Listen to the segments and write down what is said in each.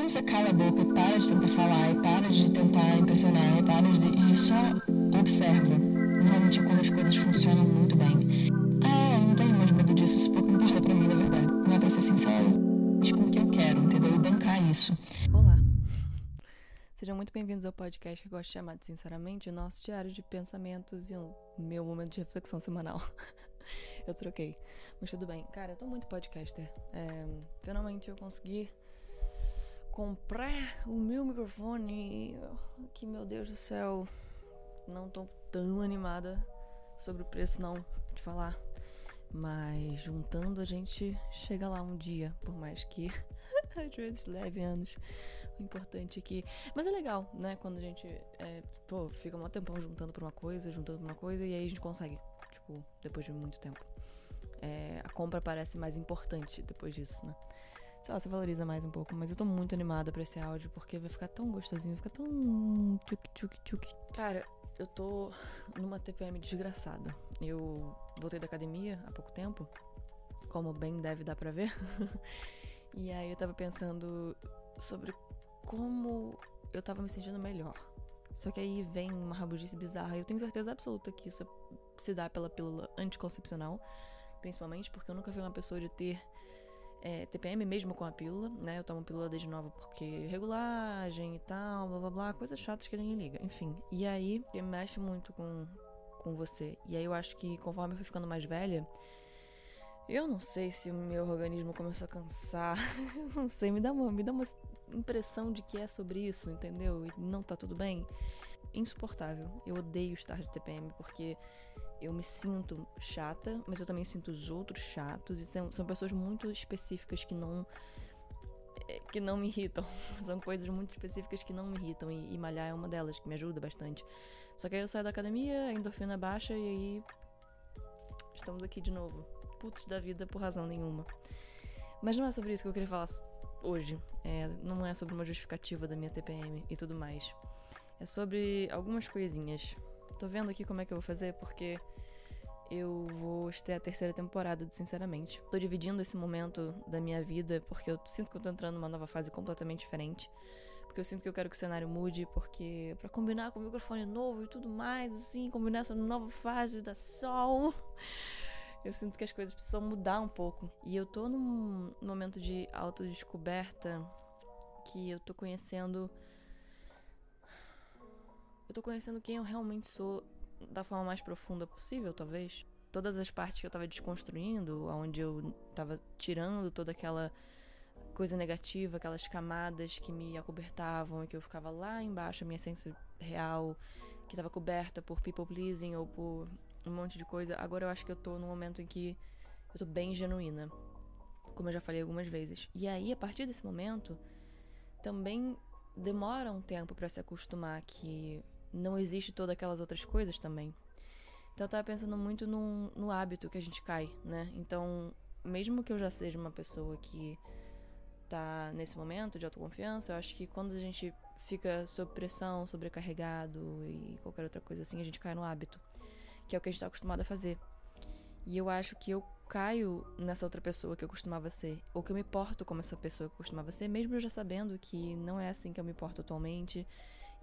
quando você cala a boca e para de tentar falar, e para de tentar impressionar, e para de só observa, normalmente é quando as coisas funcionam muito bem. Eu não tenho mais medo disso, isso pouco importa pra mim, na verdade. Não é pra ser sincero, com o que eu quero, entendeu? E bancar isso. Olá! Sejam muito bem-vindos ao podcast que eu gosto de chamar de Sinceramente, o nosso diário de pensamentos e o meu momento de reflexão semanal. Eu troquei, mas tudo bem. Cara, eu tô muito podcaster. Finalmente eu consegui comprar o meu microfone, que, meu Deus do céu, não tô tão animada sobre o preço não, de falar. Mas juntando a gente chega lá um dia, por mais que às vezes leve anos. O importante é que... Mas é legal, né? Quando a gente fica um tempão juntando por uma coisa, e aí a gente consegue, tipo, depois de muito tempo. A compra parece mais importante depois disso, né? Sei lá, você valoriza mais um pouco, mas eu tô muito animada pra esse áudio, porque vai ficar tão gostosinho, vai ficar tão tchuk. Cara, eu tô numa TPM desgraçada. Eu voltei da academia há pouco tempo, como bem deve dar pra ver. E aí eu tava pensando sobre como eu tava me sentindo melhor. Só que aí vem uma rabugice bizarra. Eu tenho certeza absoluta que isso se dá pela pílula anticoncepcional, principalmente porque eu nunca fui uma pessoa de ter TPM mesmo com a pílula, né? Eu tomo pílula desde nova porque regulagem e tal, blá blá blá, coisas chatas que ninguém liga, enfim. E aí, mexe muito com você. E aí eu acho que conforme eu fui ficando mais velha, eu não sei se o meu organismo começou a cansar, não sei, me dá uma impressão de que é sobre isso, entendeu? E não tá tudo bem. Insuportável. Eu odeio estar de TPM porque eu me sinto chata, mas eu também sinto os outros chatos, e são pessoas muito específicas que não me irritam. São coisas muito específicas que não me irritam, e malhar é uma delas, que me ajuda bastante. Só que aí eu saio da academia, a endorfina baixa, e aí estamos aqui de novo, putos da vida por razão nenhuma. Mas não é sobre isso que eu queria falar hoje. Não é sobre uma justificativa da minha TPM e tudo mais. É sobre algumas coisinhas. Tô vendo aqui como é que eu vou fazer, porque eu vou ter a terceira temporada do Sinceramente. Tô dividindo esse momento da minha vida, porque eu sinto que eu tô entrando numa nova fase completamente diferente. Porque eu sinto que eu quero que o cenário mude, porque pra combinar com o microfone novo e tudo mais, assim, combinar essa nova fase da sol, eu sinto que as coisas precisam mudar um pouco. E eu tô num momento de autodescoberta que eu tô conhecendo quem eu realmente sou da forma mais profunda possível, talvez. Todas as partes que eu tava desconstruindo, onde eu tava tirando toda aquela coisa negativa, aquelas camadas que me acobertavam e que eu ficava lá embaixo, a minha essência real, que tava coberta por people pleasing ou por um monte de coisa. Agora eu acho que eu tô num momento em que eu tô bem genuína, como eu já falei algumas vezes. E aí, a partir desse momento, também demora um tempo pra se acostumar que não existe todas aquelas outras coisas também. Então eu tava pensando muito no hábito que a gente cai, né? Então, mesmo que eu já seja uma pessoa que tá nesse momento de autoconfiança, eu acho que quando a gente fica sob pressão, sobrecarregado e qualquer outra coisa assim, a gente cai no hábito, que é o que a gente tá acostumado a fazer. E eu acho que eu caio nessa outra pessoa que eu costumava ser, ou que eu me porto como essa pessoa que eu costumava ser, mesmo eu já sabendo que não é assim que eu me porto atualmente.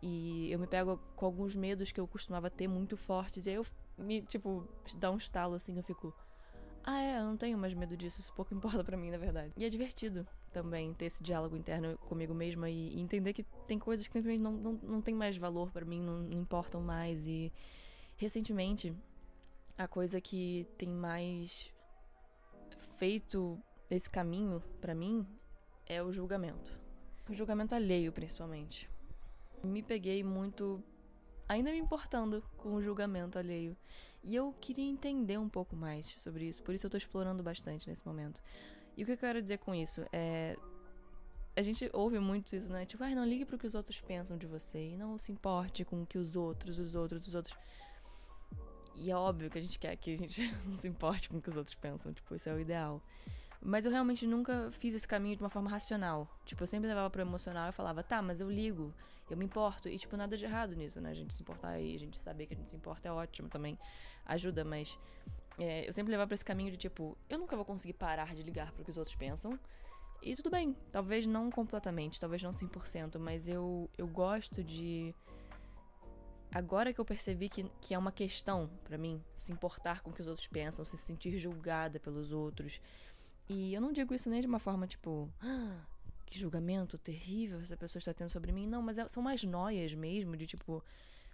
E eu me pego com alguns medos que eu costumava ter muito fortes, e aí eu dá um estalo assim, eu fico... eu não tenho mais medo disso, isso pouco importa pra mim, na verdade. E é divertido também ter esse diálogo interno comigo mesma e entender que tem coisas que simplesmente não tem mais valor pra mim, não importam mais. E recentemente, a coisa que tem mais feito esse caminho pra mim é o julgamento. O julgamento alheio, principalmente. Me peguei muito ainda me importando com o julgamento alheio. E eu queria entender um pouco mais sobre isso, por isso eu tô explorando bastante nesse momento. E o que eu quero dizer com isso é... A gente ouve muito isso, né? Tipo, não ligue pro que os outros pensam de você e não se importe com o que os outros... E é óbvio que a gente quer que a gente não se importe com o que os outros pensam, tipo, isso é o ideal. Mas eu realmente nunca fiz esse caminho de uma forma racional. Tipo, eu sempre levava pro emocional e falava, tá, mas eu ligo, eu me importo. E, tipo, nada de errado nisso, né? A gente se importar e a gente saber que a gente se importa é ótimo também. Ajuda, mas... eu sempre levava pra esse caminho de, tipo, eu nunca vou conseguir parar de ligar pro que os outros pensam. E tudo bem, talvez não completamente, talvez não 100%, mas eu gosto de... Agora que eu percebi que é uma questão pra mim, se importar com o que os outros pensam, se sentir julgada pelos outros. E eu não digo isso nem de uma forma tipo... que julgamento terrível essa pessoa está tendo sobre mim. Não, mas são mais noias mesmo, de tipo...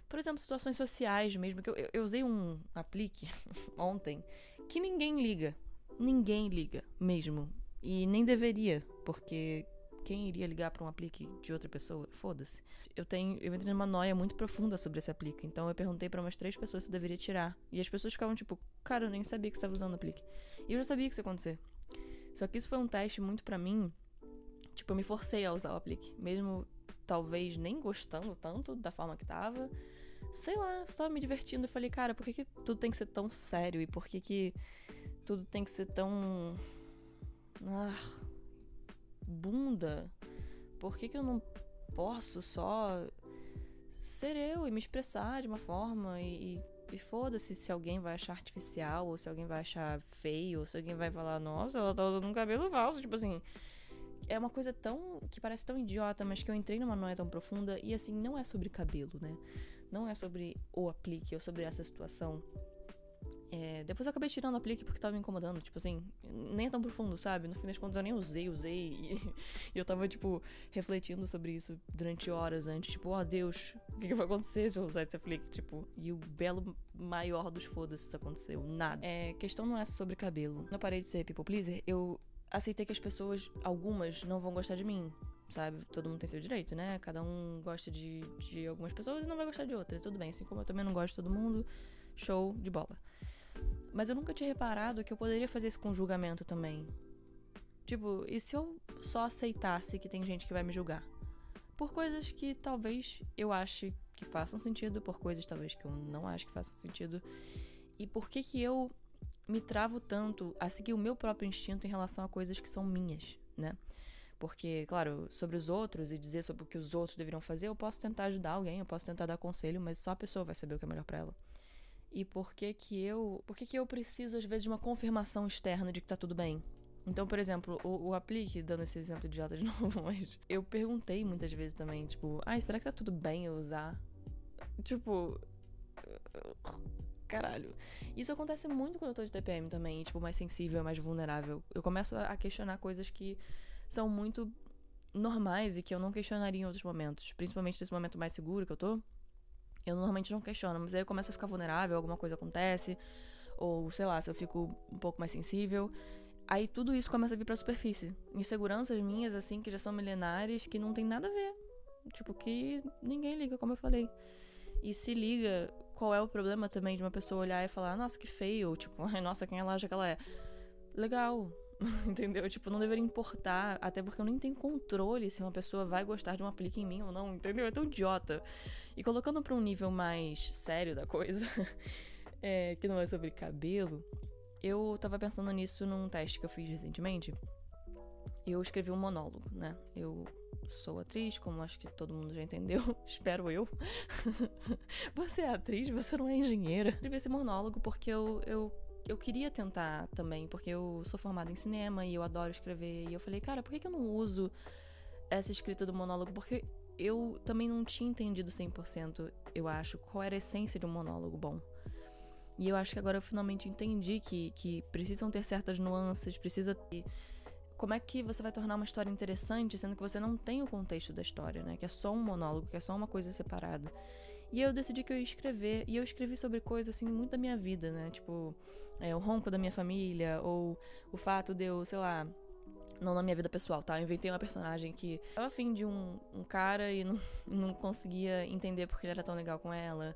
Por exemplo, situações sociais mesmo, que eu usei um aplique ontem que ninguém liga. Ninguém liga, mesmo. E nem deveria, porque quem iria ligar pra um aplique de outra pessoa? Foda-se. Eu entrei numa noia muito profunda sobre esse aplique, então eu perguntei pra umas 3 pessoas se eu deveria tirar. E as pessoas ficavam tipo, cara, eu nem sabia que você estava usando o aplique. E eu já sabia que isso ia acontecer. Só que isso foi um teste muito pra mim. Tipo, eu me forcei a usar o aplique, mesmo talvez nem gostando tanto da forma que tava. Sei lá, só tava me divertindo. Eu falei, cara, por que tudo tem que ser tão sério? E por que tudo tem que ser tão... bunda? Por que eu não posso só ser eu e me expressar de uma forma e foda-se se alguém vai achar artificial, ou se alguém vai achar feio, ou se alguém vai falar, nossa, ela tá usando um cabelo falso, tipo assim... É uma coisa que parece tão idiota, mas que eu entrei numa noia tão profunda. E assim, não é sobre cabelo, né? Não é sobre o aplique ou sobre essa situação. Depois eu acabei tirando o aplique porque tava me incomodando. Tipo assim, nem é tão profundo, sabe? No fim das contas eu nem usei. E eu tava, tipo, refletindo sobre isso durante horas antes. Tipo, ó Deus, o que vai acontecer se eu usar esse aplique? Tipo, e o belo maior dos foda-se isso aconteceu. Nada. Questão não é sobre cabelo. Quando eu parei de ser people pleaser, eu aceitei que as pessoas, algumas, não vão gostar de mim, sabe? Todo mundo tem seu direito, né? Cada um gosta de algumas pessoas e não vai gostar de outras. Tudo bem, assim como eu também não gosto de todo mundo, show de bola. Mas eu nunca tinha reparado que eu poderia fazer isso com julgamento também. Tipo, e se eu só aceitasse que tem gente que vai me julgar? Por coisas que talvez eu ache que façam sentido, por coisas talvez que eu não acho que façam sentido. E por que eu me travo tanto a seguir o meu próprio instinto em relação a coisas que são minhas, né? Porque, claro, sobre os outros e dizer sobre o que os outros deveriam fazer, eu posso tentar ajudar alguém, eu posso tentar dar conselho, mas só a pessoa vai saber o que é melhor pra ela. E por que eu preciso, às vezes, de uma confirmação externa de que tá tudo bem? Então, por exemplo, o aplique, dando esse exemplo idiota de novo, mas eu perguntei muitas vezes também, tipo, será que tá tudo bem eu usar? Tipo... Caralho. Isso acontece muito quando eu tô de TPM também, tipo, mais sensível, mais vulnerável. Eu começo a questionar coisas que são muito normais e que eu não questionaria em outros momentos. Principalmente nesse momento mais seguro que eu tô. Eu normalmente não questiono, mas aí eu começo a ficar vulnerável, alguma coisa acontece. Ou, sei lá, se eu fico um pouco mais sensível. Aí tudo isso começa a vir pra superfície. Inseguranças minhas, assim, que já são milenares, que não tem nada a ver. Tipo, que ninguém liga, como eu falei. E se liga, qual é o problema também de uma pessoa olhar e falar, nossa, que feio, tipo, ai, nossa, quem ela acha que ela é? Legal, entendeu? Tipo, não deveria importar, até porque eu nem tenho controle se uma pessoa vai gostar de um aplique em mim ou não, entendeu? É tão idiota. E colocando pra um nível mais sério da coisa, que não é sobre cabelo, eu tava pensando nisso num teste que eu fiz recentemente. Eu escrevi um monólogo, né? Eu sou atriz, como acho que todo mundo já entendeu. Espero eu. Você é atriz, você não é engenheira. Eu escrevi esse monólogo porque eu queria tentar também, porque eu sou formada em cinema e eu adoro escrever. E eu falei, cara, por que eu não uso essa escrita do monólogo? Porque eu também não tinha entendido 100%, eu acho, qual era a essência de um monólogo bom. E eu acho que agora eu finalmente entendi que precisam ter certas nuances, precisa ter... Como é que você vai tornar uma história interessante, sendo que você não tem o contexto da história, né? Que é só um monólogo, que é só uma coisa separada. E eu decidi que eu ia escrever, e eu escrevi sobre coisas, assim, muito da minha vida, né? Tipo, o ronco da minha família, ou o fato de eu, sei lá... Não na minha vida pessoal, tá? Eu inventei uma personagem que tava afim de um cara e não conseguia entender porque ele era tão legal com ela.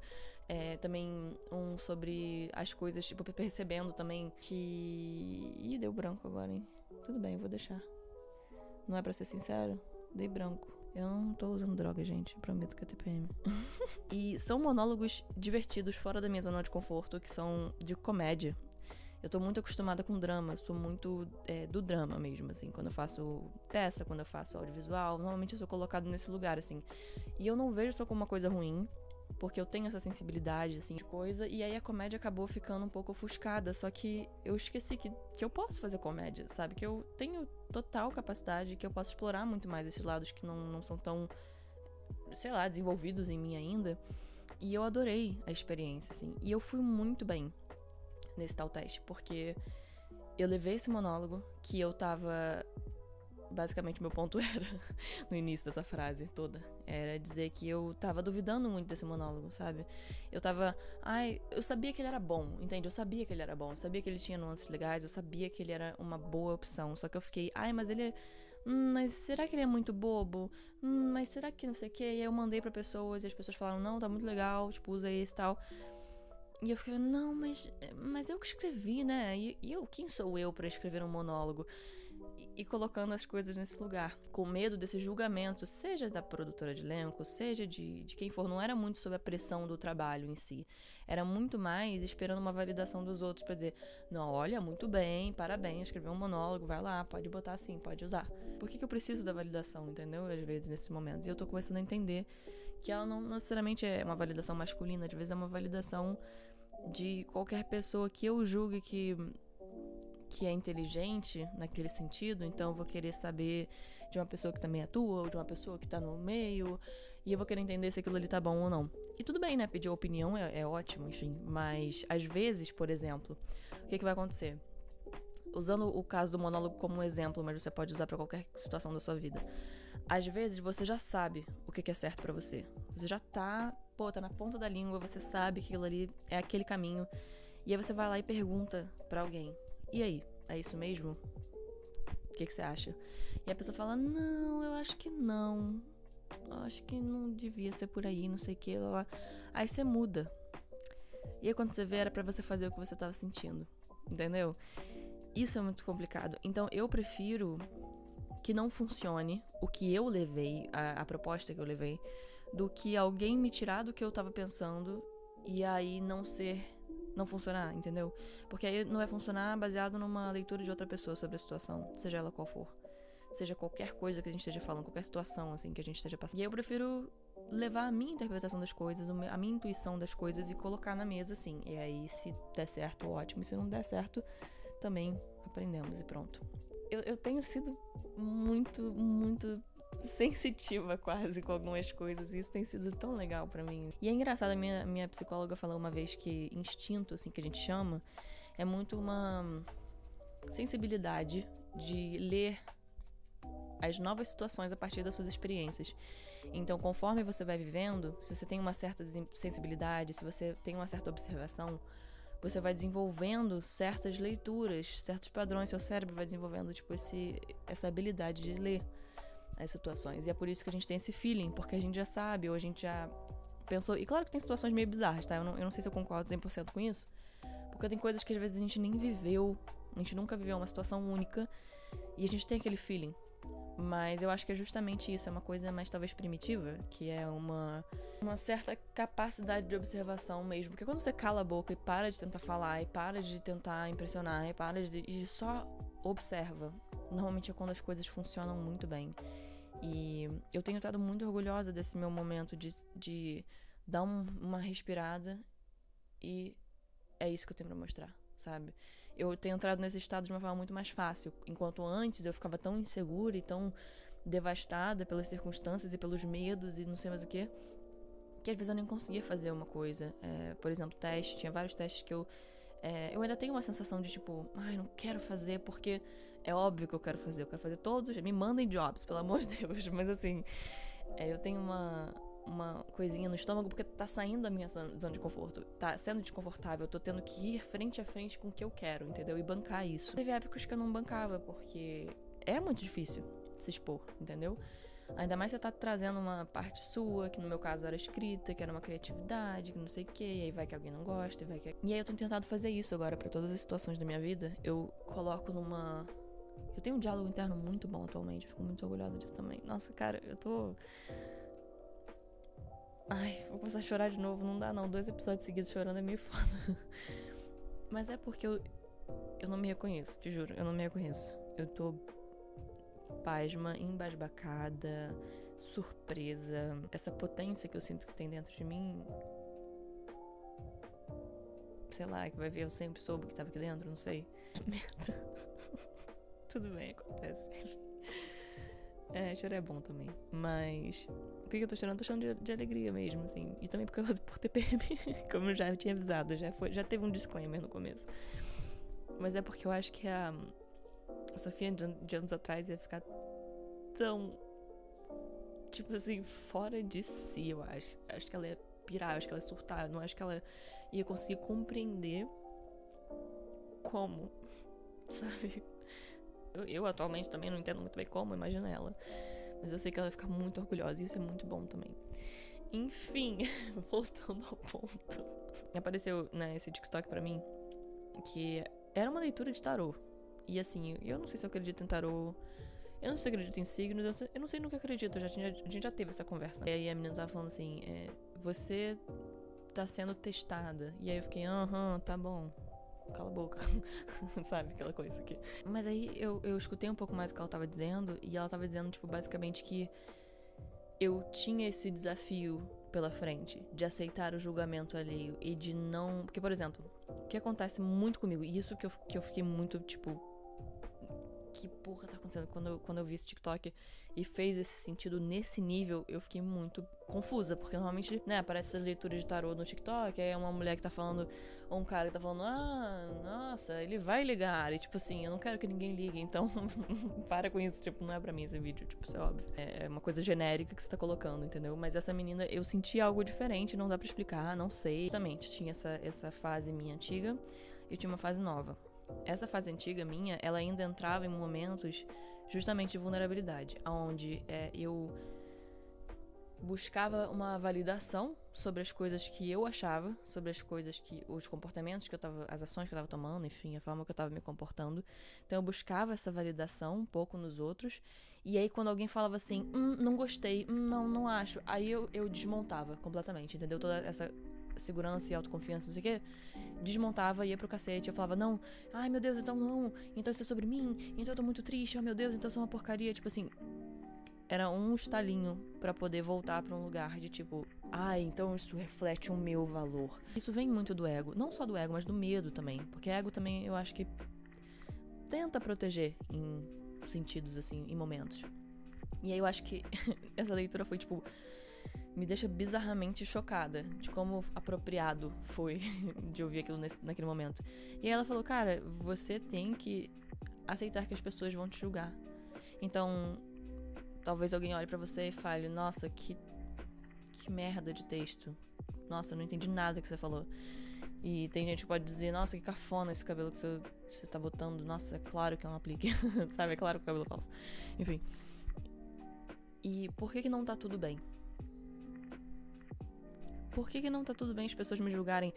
Também um sobre as coisas, tipo, percebendo também que... Ih, deu branco agora, hein? Tudo bem, eu vou deixar. Não é pra ser sincero? Dei branco. Eu não tô usando droga, gente. Prometo que é TPM. E são monólogos divertidos, fora da minha zona de conforto, que são de comédia. Eu tô muito acostumada com drama, sou muito do drama mesmo, assim. Quando eu faço peça, quando eu faço audiovisual, normalmente eu sou colocada nesse lugar, assim. E eu não vejo só como uma coisa ruim, porque eu tenho essa sensibilidade, assim, de coisa, e aí a comédia acabou ficando um pouco ofuscada, só que eu esqueci que eu posso fazer comédia, sabe? Que eu tenho total capacidade, que eu posso explorar muito mais esses lados que não são tão, sei lá, desenvolvidos em mim ainda. E eu adorei a experiência, assim, e eu fui muito bem nesse tal teste, porque eu levei esse monólogo que eu tava... Basicamente, meu ponto era, no início dessa frase toda, era dizer que eu tava duvidando muito desse monólogo, sabe? Eu tava... eu sabia que ele era bom, entende? Eu sabia que ele era bom, eu sabia que ele tinha nuances legais, eu sabia que ele era uma boa opção, só que eu fiquei... mas ele é... mas será que ele é muito bobo? Mas será que não sei o quê? E aí eu mandei pra pessoas, e as pessoas falaram, não, tá muito legal, tipo, usa esse e tal... E eu fiquei, não, mas eu que escrevi, né? E quem sou eu pra escrever um monólogo? E colocando as coisas nesse lugar, com medo desse julgamento, seja da produtora de elenco, seja de quem for. Não era muito sobre a pressão do trabalho em si, era muito mais esperando uma validação dos outros pra dizer, não, olha, muito bem, parabéns, escreveu um monólogo, vai lá, pode botar assim, pode usar. Por que eu preciso da validação, entendeu? Às vezes, nesses momentos. E eu tô começando a entender que ela não necessariamente é uma validação masculina, às vezes é uma validação de qualquer pessoa que eu julgue que é inteligente naquele sentido, então eu vou querer saber de uma pessoa que também atua, ou de uma pessoa que tá no meio, e eu vou querer entender se aquilo ali tá bom ou não. E tudo bem, né? Pedir opinião é ótimo, enfim, mas às vezes, por exemplo, o que vai acontecer? Usando o caso do monólogo como um exemplo, mas você pode usar pra qualquer situação da sua vida. Às vezes você já sabe o que é certo pra você. Você já tá na ponta da língua, você sabe que aquilo ali é aquele caminho, e aí você vai lá e pergunta pra alguém, e aí, é isso mesmo? O que você acha? E a pessoa fala, não, eu acho que não. Eu acho que não devia ser por aí, não sei o que, lá. Aí você muda. E aí quando você vê, era pra você fazer o que você tava sentindo. Entendeu? Isso é muito complicado. Então eu prefiro que não funcione o que eu levei, a proposta que eu levei, do que alguém me tirar do que eu tava pensando e aí não funcionar, entendeu? Porque aí não vai funcionar baseado numa leitura de outra pessoa sobre a situação, seja ela qual for. Seja qualquer coisa que a gente esteja falando, qualquer situação, assim, que a gente esteja passando. E aí eu prefiro levar a minha interpretação das coisas, a minha intuição das coisas e colocar na mesa, assim. E aí, se der certo, ótimo. E se não der certo, também aprendemos e pronto. Eu tenho sido muito, muito sensitiva quase com algumas coisas, e isso tem sido tão legal pra mim. E é engraçado, a minha psicóloga falou uma vez que instinto, assim, que a gente chama, é muito uma sensibilidade de ler as novas situações a partir das suas experiências. Então, conforme você vai vivendo, se você tem uma certa sensibilidade, se você tem uma certa observação, você vai desenvolvendo certas leituras, certos padrões, seu cérebro vai desenvolvendo, tipo, essa habilidade de ler as situações. E é por isso que a gente tem esse feeling, porque a gente já sabe, ou a gente já pensou... E claro que tem situações meio bizarras, tá? Eu não sei se eu concordo 100% com isso, porque tem coisas que às vezes a gente nem viveu, a gente nunca viveu uma situação única, e a gente tem aquele feeling. Mas eu acho que é justamente isso, é uma coisa mais talvez primitiva, que é uma certa capacidade de observação mesmo. Porque quando você cala a boca e para de tentar falar, e para de tentar impressionar, e para de só observa, normalmente é quando as coisas funcionam muito bem. E eu tenho estado muito orgulhosa desse meu momento de dar uma respirada, e é isso que eu tenho pra mostrar, sabe? Eu tenho entrado nesse estado de uma forma muito mais fácil, enquanto antes eu ficava tão insegura e tão devastada pelas circunstâncias e pelos medos e não sei mais o que às vezes eu nem conseguia fazer uma coisa. Por exemplo, tinha vários testes que eu ainda tenho uma sensação de tipo, não quero fazer porque é óbvio que eu quero fazer todos, me mandem jobs, pelo amor de Deus, mas assim, eu tenho uma coisinha no estômago porque tá saindo da minha zona de conforto, tá sendo desconfortável, eu tô tendo que ir frente a frente com o que eu quero, entendeu? E bancar isso. Teve épocas que eu não bancava, porque é muito difícil se expor, entendeu? Ainda mais você tá trazendo uma parte sua, que no meu caso era escrita, que era uma criatividade, que não sei o que, e aí vai que alguém não gosta, E aí eu tenho tentado fazer isso agora pra todas as situações da minha vida. Eu coloco eu tenho um diálogo interno muito bom atualmente, fico muito orgulhosa disso também. Nossa, cara, eu tô... vou começar a chorar de novo, não dá não, 2 episódios seguidos chorando é meio foda. Mas é porque eu não me reconheço, te juro, eu não me reconheço. Eu tô pasma, embasbacada, surpresa, essa potência que eu sinto que tem dentro de mim. Sei lá, que vai ver, eu sempre soube que tava aqui dentro, não sei. Merda. Tudo bem, acontece. Chorar é bom também. Mas por que eu tô chorando? Tô chorando de alegria mesmo, assim. E também por TPM, como eu já tinha avisado, já teve um disclaimer no começo. Mas é porque eu acho que a Sofia de anos atrás ia ficar tão, tipo assim, fora de si, eu acho. Acho que ela ia pirar, acho que ela ia surtar. Não acho que ela ia conseguir compreender como, sabe? Eu atualmente também não entendo muito bem como, imagina ela. Mas eu sei que ela vai ficar muito orgulhosa e isso é muito bom também. Enfim, voltando ao ponto. Apareceu, né, esse TikTok pra mim, que era uma leitura de tarô. E assim, eu não sei se eu acredito em tarô, eu não sei se eu acredito em signos, eu não sei no que acredito, a gente já teve essa conversa. E aí a menina tava falando assim, você tá sendo testada. E aí eu fiquei, tá bom. Cala a boca, sabe, aquela coisa aqui. Mas aí eu escutei um pouco mais o que ela tava dizendo, e ela tava dizendo, tipo, basicamente que eu tinha esse desafio pela frente, de aceitar o julgamento alheio e de não... Porque, por exemplo, o que acontece muito comigo, e isso que eu fiquei muito, tipo... Que porra tá acontecendo? Quando eu vi esse TikTok e fez esse sentido nesse nível, eu fiquei muito confusa, porque normalmente, né, aparece essas leituras de tarô no TikTok, aí é uma mulher que tá falando, ou um cara que tá falando, nossa, ele vai ligar, e tipo assim, eu não quero que ninguém ligue, então para com isso, tipo, não é pra mim esse vídeo, tipo, isso é óbvio. É uma coisa genérica que você tá colocando, entendeu? Mas essa menina, eu senti algo diferente, não dá pra explicar, não sei. Justamente, tinha essa fase minha antiga e tinha uma fase nova. Essa fase antiga minha, ela ainda entrava em momentos justamente de vulnerabilidade, onde eu buscava uma validação sobre as coisas que eu achava, sobre as coisas que... os comportamentos que eu tava... as ações que eu tava tomando, enfim, a forma que eu tava me comportando. Então eu buscava essa validação um pouco nos outros, e aí quando alguém falava assim, não gostei, não acho, aí eu desmontava completamente, entendeu? Toda essa segurança e autoconfiança, não sei o quê, desmontava, ia pro cacete, eu falava, não, ai meu Deus, então não, então isso é sobre mim, então eu tô muito triste, oh meu Deus, então eu sou uma porcaria, tipo assim, era um estalinho pra poder voltar pra um lugar de tipo, então isso reflete o meu valor. Isso vem muito do ego, não só do ego, mas do medo também, porque ego também eu acho que tenta proteger em sentidos assim, em momentos. E aí eu acho que essa leitura foi tipo, me deixa bizarramente chocada de como apropriado foi de ouvir aquilo naquele momento. E aí ela falou, cara, você tem que aceitar que as pessoas vão te julgar. Então, talvez alguém olhe pra você e fale, nossa, que merda de texto. Nossa, eu não entendi nada que você falou. E tem gente que pode dizer, nossa, que cafona esse cabelo que você tá botando. Nossa, é claro que é um aplique. Sabe, é claro que o cabelo é falso. Enfim. E por que não tá tudo bem? Por que não tá tudo bem as pessoas me julgarem?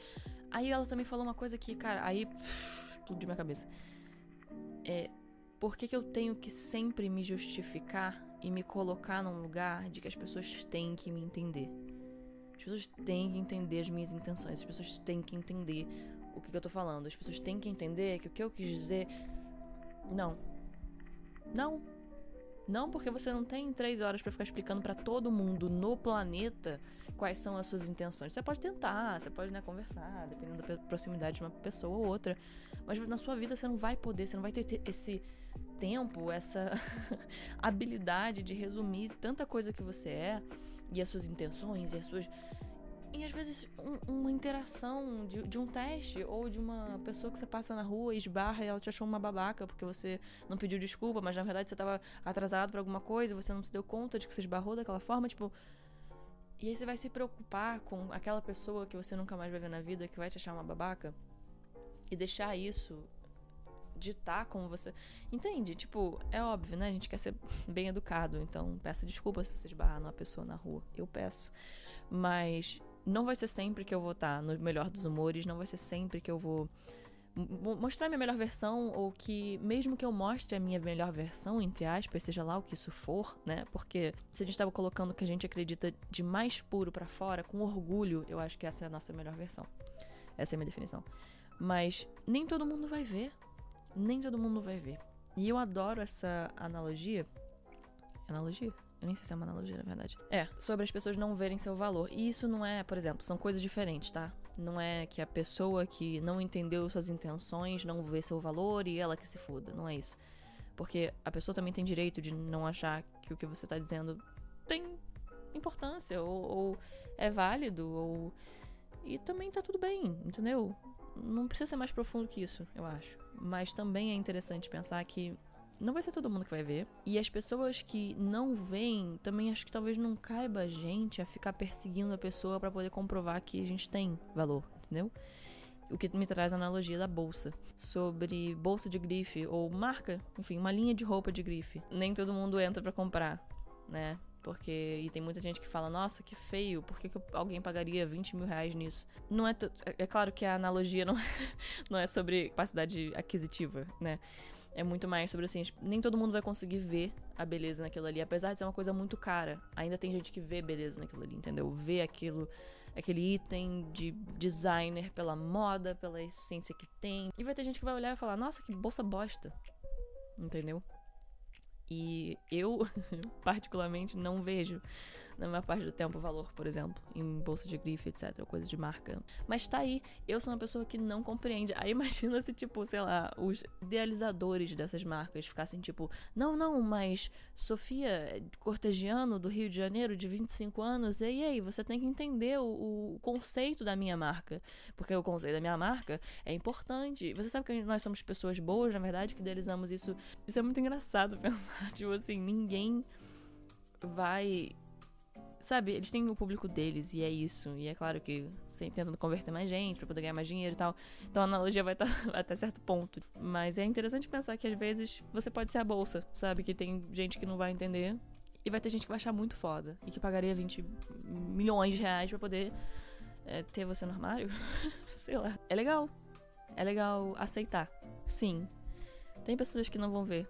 Aí ela também falou uma coisa que, cara, aí explodiu minha cabeça. Por que eu tenho que sempre me justificar e me colocar num lugar de que as pessoas têm que me entender? As pessoas têm que entender as minhas intenções, as pessoas têm que entender o que eu tô falando, as pessoas têm que entender que o que eu quis dizer... Não, porque você não tem 3 horas pra ficar explicando pra todo mundo no planeta quais são as suas intenções. Você pode tentar, você pode, né, conversar, dependendo da proximidade de uma pessoa ou outra, mas na sua vida você não vai poder, você não vai ter esse tempo, essa habilidade de resumir tanta coisa que você é, e as suas intenções, e as suas... E às vezes uma interação de um teste, ou de uma pessoa que você passa na rua e esbarra e ela te achou uma babaca porque você não pediu desculpa, mas na verdade você tava atrasado pra alguma coisa e você não se deu conta de que você esbarrou daquela forma, tipo... E aí você vai se preocupar com aquela pessoa que você nunca mais vai ver na vida, que vai te achar uma babaca, e deixar isso ditar como você... Entende? Tipo, é óbvio, né? A gente quer ser bem educado, então peça desculpa se você esbarrar numa pessoa na rua. Eu peço. Mas... não vai ser sempre que eu vou estar no melhor dos humores, não vai ser sempre que eu vou mostrar a minha melhor versão, ou que mesmo que eu mostre a minha melhor versão, entre aspas, seja lá o que isso for, né? Porque se a gente tava colocando o que a gente acredita de mais puro pra fora, com orgulho, eu acho que essa é a nossa melhor versão. Essa é a minha definição. Mas nem todo mundo vai ver. Nem todo mundo vai ver. E eu adoro essa analogia. Analogia? Eu nem sei se é uma analogia, na verdade. Sobre as pessoas não verem seu valor. E isso não é, por exemplo, são coisas diferentes, tá? Não é que a pessoa que não entendeu suas intenções não vê seu valor e ela que se foda. Não é isso. Porque a pessoa também tem direito de não achar que o que você tá dizendo tem importância, ou é válido, e também tá tudo bem, entendeu? Não precisa ser mais profundo que isso, eu acho. Mas também é interessante pensar que não vai ser todo mundo que vai ver. E as pessoas que não veem, também acho que talvez não caiba a gente a ficar perseguindo a pessoa pra poder comprovar que a gente tem valor, entendeu? O que me traz a analogia da bolsa. Sobre bolsa de grife ou marca, enfim, uma linha de roupa de grife. Nem todo mundo entra pra comprar, né? E tem muita gente que fala, nossa, que feio, por que alguém pagaria 20 mil reais nisso? Não é... É claro que a analogia não é sobre capacidade aquisitiva, né? É muito mais sobre, assim, nem todo mundo vai conseguir ver a beleza naquilo ali. Apesar de ser uma coisa muito cara, ainda tem gente que vê beleza naquilo ali, entendeu? Vê aquele item de designer pela moda, pela essência que tem. E vai ter gente que vai olhar e falar, nossa, que bolsa bosta. Entendeu? E eu, particularmente, não vejo, na maior parte do tempo, valor, por exemplo, em bolsa de grife, etc, ou coisa de marca. Mas tá aí, eu sou uma pessoa que não compreende. Aí imagina se, tipo, sei lá, os idealizadores dessas marcas ficassem tipo, não, mas Sofia Cortegiano, do Rio de Janeiro, de 25 anos, e aí, você tem que entender o conceito da minha marca. Porque o conceito da minha marca é importante. Você sabe que nós somos pessoas boas, na verdade, que idealizamos isso. Isso é muito engraçado pensar. Tipo assim, ninguém vai... Sabe, eles têm o público deles e é isso. E é claro que sempre tentando converter mais gente pra poder ganhar mais dinheiro e tal. Então a analogia vai estar até certo ponto. Mas é interessante pensar que às vezes você pode ser a bolsa, sabe? Que tem gente que não vai entender e vai ter gente que vai achar muito foda e que pagaria 20 milhões de reais pra poder ter você no armário. Sei lá. É legal aceitar. Sim. Tem pessoas que não vão ver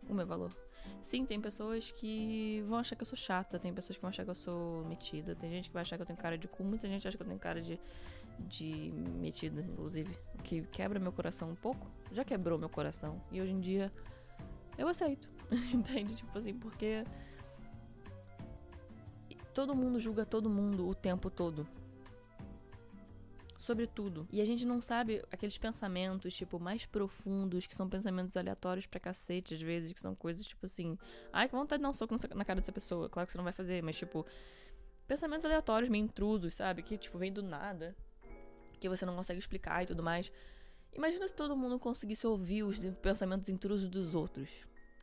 o meu valor. Sim, tem pessoas que vão achar que eu sou chata, tem pessoas que vão achar que eu sou metida, tem gente que vai achar que eu tenho cara de cu, muita gente acha que eu tenho cara de metida, inclusive, que quebra meu coração um pouco. Já quebrou meu coração. E hoje em dia eu aceito. Entende? Tipo assim, porque todo mundo julga todo mundo o tempo todo. Sobre tudo. E a gente não sabe aqueles pensamentos, tipo, mais profundos, que são pensamentos aleatórios pra cacete, às vezes, que são coisas, tipo assim... Ai, que vontade de dar um soco na cara dessa pessoa. Claro que você não vai fazer, mas, tipo... Pensamentos aleatórios, meio intrusos, sabe? Que, tipo, vem do nada. Que você não consegue explicar e tudo mais. Imagina se todo mundo conseguisse ouvir os pensamentos intrusos dos outros.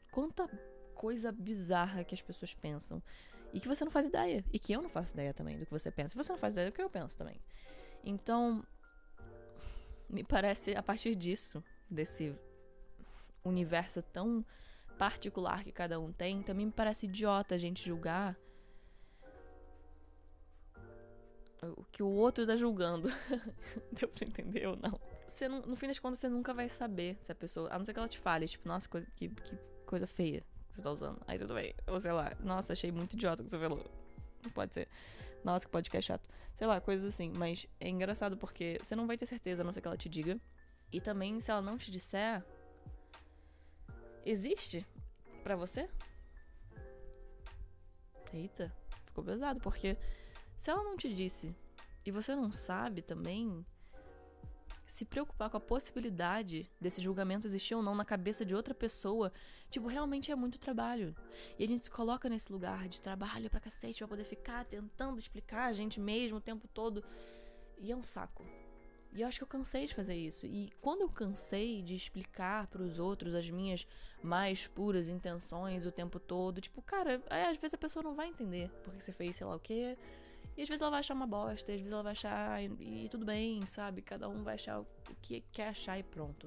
Quanta coisa bizarra que as pessoas pensam. E que você não faz ideia. E que eu não faço ideia também do que você pensa. E você não faz ideia do que eu penso também. Então, me parece, a partir disso, desse universo tão particular que cada um tem, também me parece idiota a gente julgar o que o outro tá julgando. Deu pra entender ou não? Você não, no fim das contas, você nunca vai saber se a pessoa... A não ser que ela te fale, tipo, nossa, que coisa feia que você tá usando. Aí tudo bem. Ou sei lá, nossa, achei muito idiota o que você falou. Não pode ser. Nossa, que podcast chato. Sei lá, coisas assim. Mas é engraçado porque você não vai ter certeza, a não ser que ela te diga. E também, se ela não te disser... Existe pra você? Eita, ficou pesado. Porque se ela não te disse e você não sabe também... Se preocupar com a possibilidade desse julgamento existir ou não na cabeça de outra pessoa, tipo, realmente é muito trabalho. E a gente se coloca nesse lugar de trabalho pra cacete, pra poder ficar tentando explicar a gente mesmo o tempo todo. E é um saco. E eu acho que eu cansei de fazer isso. E quando eu cansei de explicar pros outros as minhas mais puras intenções o tempo todo, tipo, cara, às vezes a pessoa não vai entender porque você fez sei lá o quê. E às vezes ela vai achar uma bosta, e às vezes ela vai achar... E tudo bem, sabe? Cada um vai achar o que quer achar e pronto.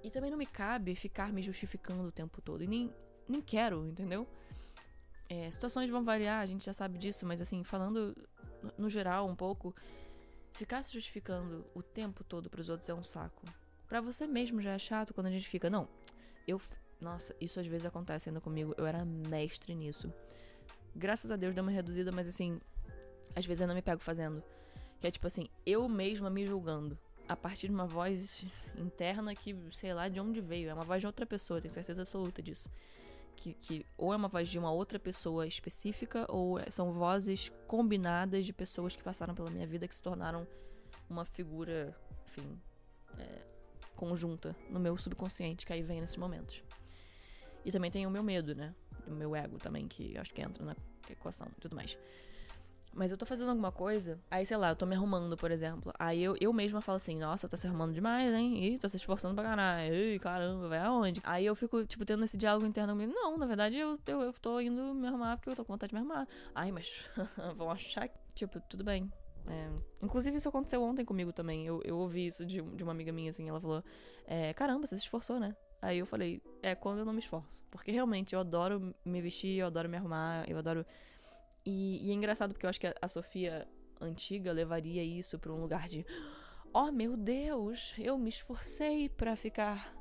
E também não me cabe ficar me justificando o tempo todo. E nem quero, entendeu? Situações vão variar, a gente já sabe disso. Mas assim, falando no geral um pouco... Ficar se justificando o tempo todo pros outros é um saco. Pra você mesmo já é chato quando a gente fica... Não, Nossa, isso às vezes acontece ainda comigo. Eu era mestre nisso. Graças a Deus deu uma reduzida, mas assim... Às vezes eu não me pego fazendo. Que é tipo assim, eu mesma me julgando. A partir de uma voz interna que, sei lá de onde veio. É uma voz de outra pessoa, tenho certeza absoluta disso. que ou é uma voz de uma outra pessoa específica, ou são vozes combinadas de pessoas que passaram pela minha vida, que se tornaram uma figura, enfim, conjunta no meu subconsciente, que aí vem nesses momentos. E também tem o meu medo, né? O meu ego também, que acho que entra na equação e tudo mais. Mas eu tô fazendo alguma coisa, aí sei lá, eu tô me arrumando, por exemplo. Aí eu mesma falo assim, nossa, tá se arrumando demais, hein? Ih, tá se esforçando pra caralho. Ih, caramba, vai aonde? Aí eu fico, tipo, tendo esse diálogo interno comigo. Não, na verdade eu tô indo me arrumar porque eu tô com vontade de me arrumar. Ai, mas vão achar que, tipo, tudo bem. Inclusive isso aconteceu ontem comigo também. Eu ouvi isso de uma amiga minha, assim, ela falou, caramba, você se esforçou, né? Aí eu falei, quando eu não me esforço. Porque realmente eu adoro me vestir, eu adoro me arrumar, eu adoro... E é engraçado porque eu acho que a Sofia antiga levaria isso pra um lugar de oh meu Deus, eu me esforcei pra ficar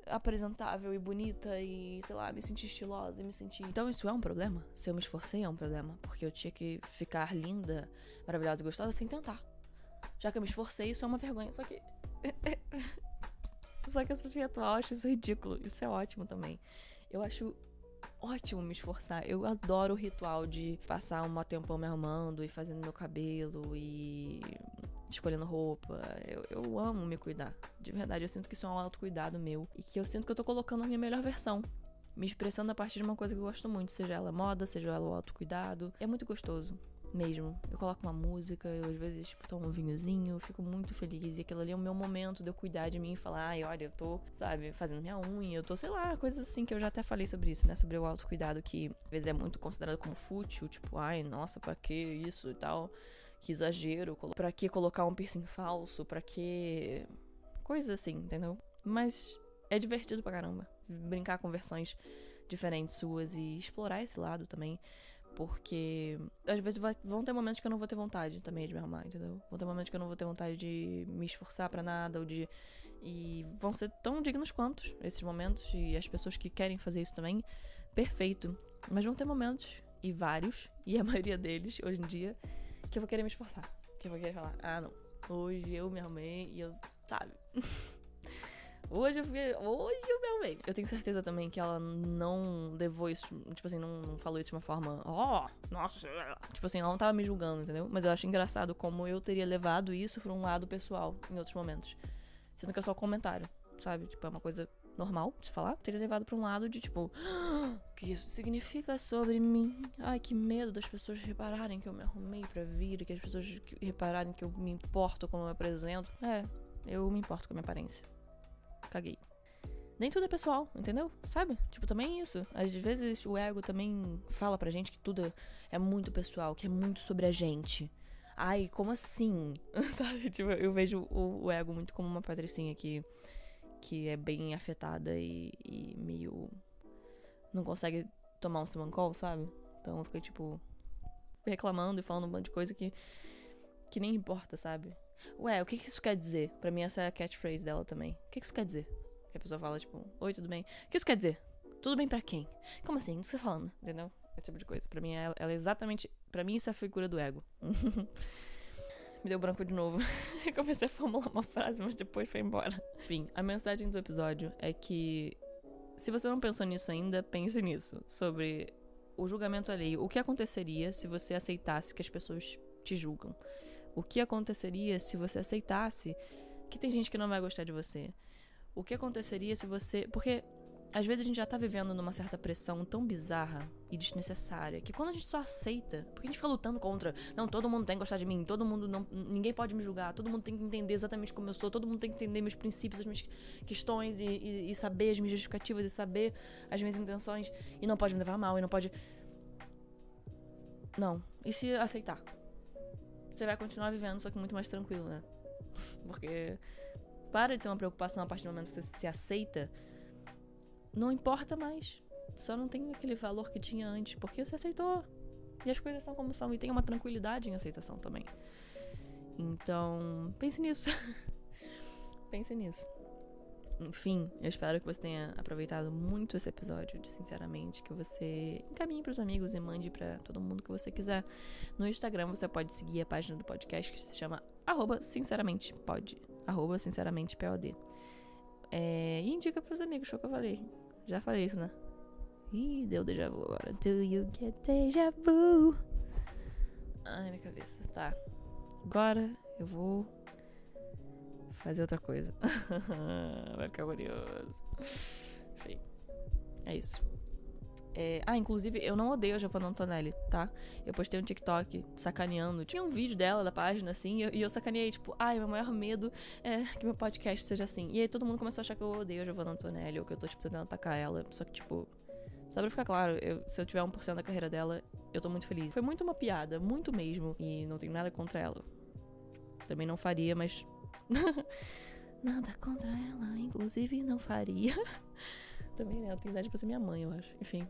apresentável e bonita e, sei lá, me sentir estilosa e me sentir... Então isso é um problema? Se eu me esforcei é um problema? Porque eu tinha que ficar linda, maravilhosa e gostosa sem tentar. Já que eu me esforcei, isso é uma vergonha. Só que a Sofia atual acha isso ridículo. Isso é ótimo também. Eu acho ótimo me esforçar. Eu adoro o ritual de passar um tempão me arrumando e fazendo meu cabelo e escolhendo roupa. Eu amo me cuidar. De verdade, eu sinto que isso é um autocuidado meu. E que eu sinto que eu tô colocando a minha melhor versão. Me expressando a partir de uma coisa que eu gosto muito. Seja ela moda, seja ela o autocuidado. É muito gostoso. Mesmo. Eu coloco uma música, eu às vezes tipo, tomo um vinhozinho, eu fico muito feliz. E aquilo ali é o meu momento de eu cuidar de mim e falar, ai, olha, eu tô, sabe, fazendo minha unha, eu tô, sei lá, coisas assim que eu já até falei sobre isso, né? Sobre o autocuidado que às vezes é muito considerado como fútil, tipo, ai, nossa, pra que isso e tal? Que exagero, pra que colocar um piercing falso? Pra que... coisas assim, entendeu? Mas é divertido pra caramba. Brincar com versões diferentes suas e explorar esse lado também. Porque às vezes vão ter momentos que eu não vou ter vontade também de me arrumar, entendeu? Vão ter momentos que eu não vou ter vontade de me esforçar pra nada, e vão ser tão dignos quanto esses momentos, e as pessoas que querem fazer isso também, perfeito. Mas vão ter momentos, e vários, e a maioria deles, hoje em dia, que eu vou querer me esforçar. Que eu vou querer falar, ah não, hoje eu me arrumei e eu, sabe... Hoje eu me arrumei. Eu tenho certeza também que ela não levou isso, tipo assim, não falou isso de uma forma, nossa, tipo assim, ela não tava me julgando, entendeu? Mas eu acho engraçado como eu teria levado isso pra um lado pessoal em outros momentos. Sendo que é só comentário, sabe? Tipo, é uma coisa normal de se falar. Eu teria levado pra um lado de tipo, o que isso significa sobre mim? Ai, que medo das pessoas repararem que eu me arrumei pra vir, que as pessoas repararem que eu me importo como eu me apresento. Eu me importo com a minha aparência. Caguei. Nem tudo é pessoal, entendeu? Sabe? Tipo, também isso. Às vezes o ego também fala pra gente que tudo é muito pessoal, que é muito sobre a gente. Ai, como assim? Sabe? Tipo, eu vejo o ego muito como uma patricinha que é bem afetada e meio... não consegue tomar um simancol, sabe? Então eu fiquei, tipo, reclamando e falando um monte de coisa que nem importa, sabe? Ué, o que isso quer dizer? Pra mim essa é a catchphrase dela também. O que isso quer dizer? Que a pessoa fala, tipo, oi, tudo bem? O que isso quer dizer? Tudo bem pra quem? Como assim? O que você tá falando? Entendeu? Esse tipo de coisa. Pra mim, ela é exatamente... Pra mim, isso é a figura do ego. Me deu branco de novo. Eu comecei a formular uma frase, mas depois foi embora. Enfim, a mensagem do episódio é que... se você não pensou nisso ainda, pense nisso. Sobre o julgamento alheio. O que aconteceria se você aceitasse que as pessoas te julgam? O que aconteceria se você aceitasse que tem gente que não vai gostar de você? O que aconteceria se você... porque às vezes a gente já tá vivendo numa certa pressão tão bizarra e desnecessária que quando a gente só aceita... porque a gente fica lutando contra... não, todo mundo tem que gostar de mim, todo mundo não... ninguém pode me julgar, todo mundo tem que entender exatamente como eu sou, todo mundo tem que entender meus princípios, as minhas questões e saber as minhas justificativas e saber as minhas intenções e não pode me levar mal e não pode... Não. E se aceitar? Você vai continuar vivendo, só que muito mais tranquilo, né? Porque para de ser uma preocupação a partir do momento que você se aceita. Não importa mais. Só não tem aquele valor que tinha antes, porque você aceitou. E as coisas são como são. E tem uma tranquilidade em aceitação também. Então, pense nisso. Pense nisso. Enfim, eu espero que você tenha aproveitado muito esse episódio, sinceramente, que você encaminhe pros amigos e mande pra todo mundo que você quiser. No Instagram você pode seguir a página do podcast que se chama @sinceramentepod, @sinceramentepod. E indica pros amigos, foi o que eu falei. Já falei isso, né? Ih, deu déjà vu agora. Do you get déjà vu? Ai, minha cabeça. Tá. Agora eu vou fazer outra coisa. Vai ficar curioso. Enfim. É isso. Inclusive, eu não odeio a Giovanna Antonelli, tá? Eu postei um TikTok sacaneando. Tinha um vídeo dela, da página, assim, e eu sacaneei, tipo, meu maior medo é que meu podcast seja assim. E aí todo mundo começou a achar que eu odeio a Giovanna Antonelli, ou que eu tô, tipo, tentando atacar ela. Só que, tipo, só pra ficar claro, se eu tiver 1% da carreira dela, eu tô muito feliz. Foi muito uma piada, muito mesmo, e não tenho nada contra ela. Também não faria, mas... nada contra ela, inclusive não faria. Também, né, ela tem idade pra ser minha mãe, eu acho. Enfim.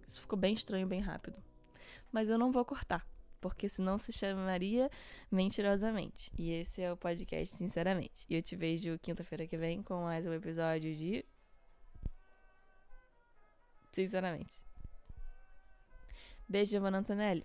Isso ficou bem estranho, bem rápido. Mas eu não vou cortar, porque senão se chamaria Mentirosamente. E esse é o podcast Sinceramente. E eu te vejo quinta-feira que vem com mais um episódio de... Sinceramente. Beijo, Giovanna Antonelli.